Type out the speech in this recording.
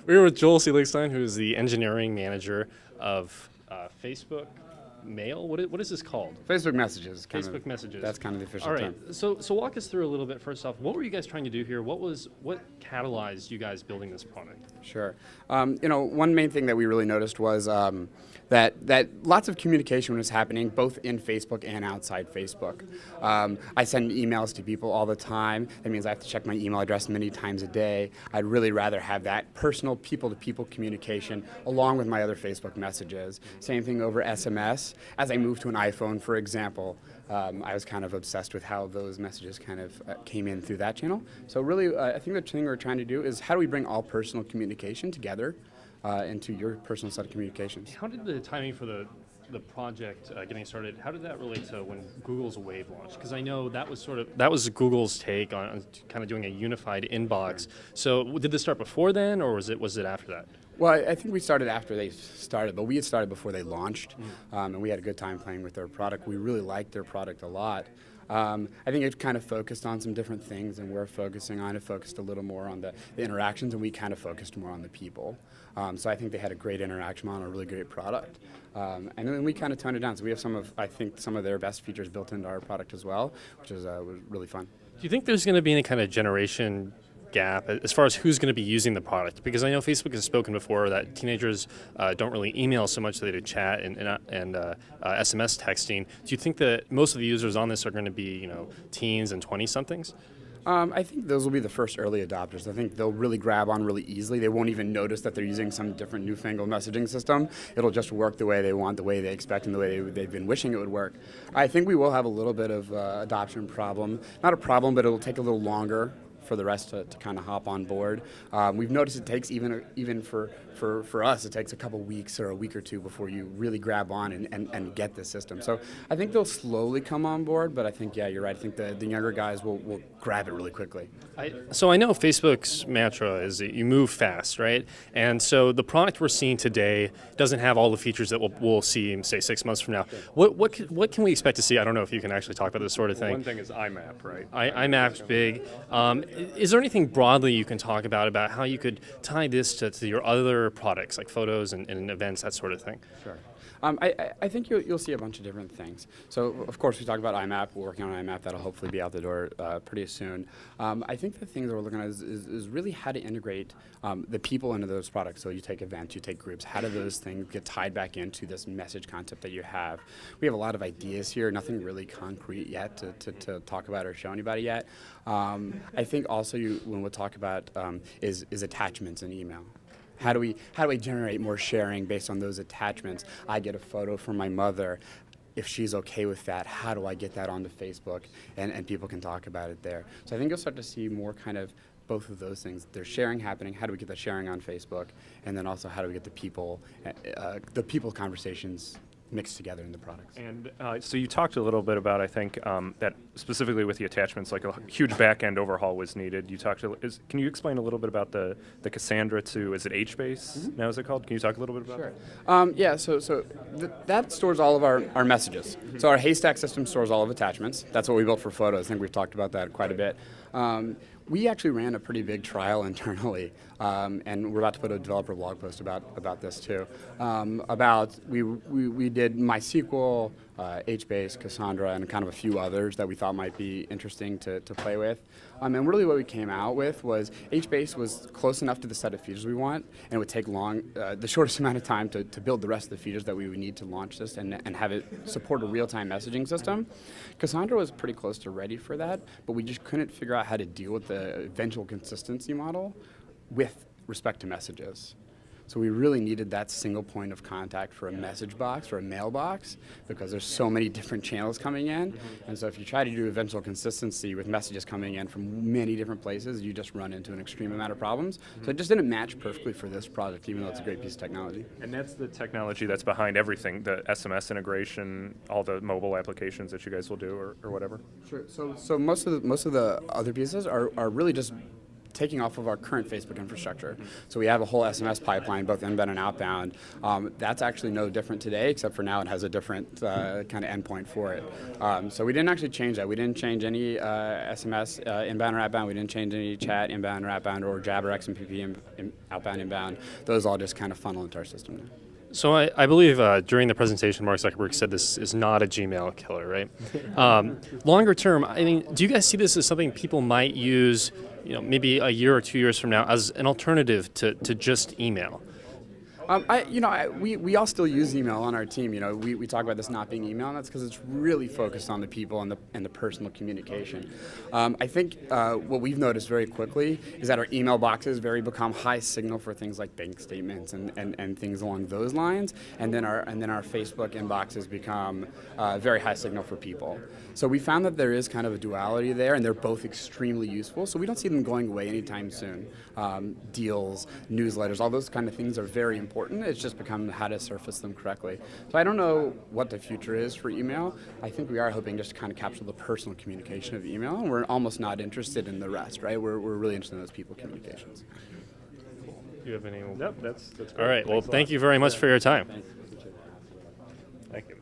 We're with Joel Seligstein, who is the engineering manager of Facebook Mail. What is this called? Facebook Messages. Facebook Messages. That's kind of the official All right. term. So walk us through a little bit first off. What were you guys trying to do here? What catalyzed you guys building this product? Sure. One main thing that we really noticed was that lots of communication was happening both in Facebook and outside Facebook. I send emails to people all the time. That means I have to check my email address many times a day. I'd really rather have that personal people-to-people communication along with my other Facebook messages. Same thing over SMS. As I moved to an iPhone, for example, I was kind of obsessed with how those messages kind of came in through that channel. So really, I think the thing we're trying to do is how do we bring all personal communication together into your personal set of communications. How did the timing for the project getting started, how did that relate to when Google's Wave launched? Because I know that was Google's take on kind of doing a unified inbox. So did this start before then, or was it after that? Well, I think we started after they started, but we had started before they launched, and we had a good time playing with their product. We really liked their product a lot. I think it kind of focused on some different things, and we're focusing on it, focused a little more on the interactions, and we kind of focused more on the people. So I think they had a great interaction on a really great product. And then we kind of toned it down. So we have some of their best features built into our product as well, which was really fun. Do you think there's going to be any kind of generation gap as far as who's going to be using the product? Because I know Facebook has spoken before that teenagers don't really email so much, they do chat and SMS texting. Do you think that most of the users on this are going to be, teens and 20-somethings? I think those will be the first early adopters. I think they'll really grab on really easily. They won't even notice that they're using some different newfangled messaging system. It'll just work the way they want, the way they expect, and the way they've been wishing it would work. I think we will have a little bit of adoption problem. Not a problem, but it'll take a little longer for the rest to kind of hop on board. We've noticed it takes even for us, it takes a couple weeks or a week or two before you really grab on and get the system. So I think they'll slowly come on board, but I think, yeah, you're right. I think the younger guys will grab it really quickly. So I know Facebook's mantra is that you move fast, right? And so the product we're seeing today doesn't have all the features that we'll see, say, 6 months from now. What can we expect to see? I don't know if you can actually talk about this sort of thing. One thing is IMAP, right? IMAP's big. Is there anything broadly you can talk about how you could tie this to your other products, like photos and events, that sort of thing? Sure. I think you'll see a bunch of different things. So, of course, we talk about IMAP. We're working on IMAP. That'll hopefully be out the door pretty soon. I think the thing that we're looking at is really how to integrate the people into those products. So you take events, you take groups. How do those things get tied back into this message concept that you have? We have a lot of ideas here, nothing really concrete yet to talk about or show anybody yet. I think also when we'll talk about is attachments in email. How do we generate more sharing based on those attachments? I get a photo from my mother. If she's okay with that, how do I get that onto Facebook and people can talk about it there? So I think you'll start to see more kind of both of those things. There's sharing happening. How do we get the sharing on Facebook? And then also how do we get the people conversations mixed together in the products. And so you talked a little bit about, I think, that specifically with the attachments, like a huge back-end overhaul was needed. Can you explain a little bit about the Cassandra to, is it HBase now is it called? Can you talk a little bit about that? Yeah, so that stores all of our messages. So our Haystack system stores all of attachments. That's what we built for photos. I think we've talked about that quite a bit. We actually ran a pretty big trial internally, and we're about to put a developer blog post about this too. We did MySQL, HBase, Cassandra, and kind of a few others that we thought might be interesting to play with. And really what we came out with was HBase was close enough to the set of features we want, and it would take the shortest amount of time to build the rest of the features that we would need to launch this and have it support a real-time messaging system. Cassandra was pretty close to ready for that, but we just couldn't figure out how to deal with the eventual consistency model with respect to messages. So we really needed that single point of contact for a message box or a mailbox because there's so many different channels coming in. And so if you try to do eventual consistency with messages coming in from many different places, you just run into an extreme amount of problems. So it just didn't match perfectly for this project, even though it's a great piece of technology. And that's the technology that's behind everything, the SMS integration, all the mobile applications that you guys will do or whatever? Sure. So most of the other pieces are really just taking off of our current Facebook infrastructure. So we have a whole SMS pipeline, both inbound and outbound. That's actually no different today, except for now it has a different kind of endpoint for it. So we didn't actually change that. We didn't change any SMS inbound or outbound. We didn't change any chat inbound or outbound, or Jabber XMPP outbound, inbound. Those all just kind of funnel into our system now. So I believe during the presentation, Mark Zuckerberg said this is not a Gmail killer, right? Longer term, I mean, do you guys see this as something people might use, maybe a year or 2 years from now as an alternative to just email? We all still use email on our team. We talk about this not being email, and that's because it's really focused on the people and the personal communication. I think what we've noticed very quickly is that our email boxes become high signal for things like bank statements and things along those lines, and then our Facebook inboxes become very high signal for people. So we found that there is kind of a duality there, and they're both extremely useful. So we don't see them going away anytime soon. Deals, newsletters, all those kind of things are very important. It's just become how to surface them correctly. So I don't know what the future is for email. I think we are hoping just to kind of capture the personal communication of email, and we're almost not interested in the rest, right? We're really interested in those people communications. Do you have any? Yep, that's great. All right. Well, Thanks a lot. thank you very much for your time. Thank you.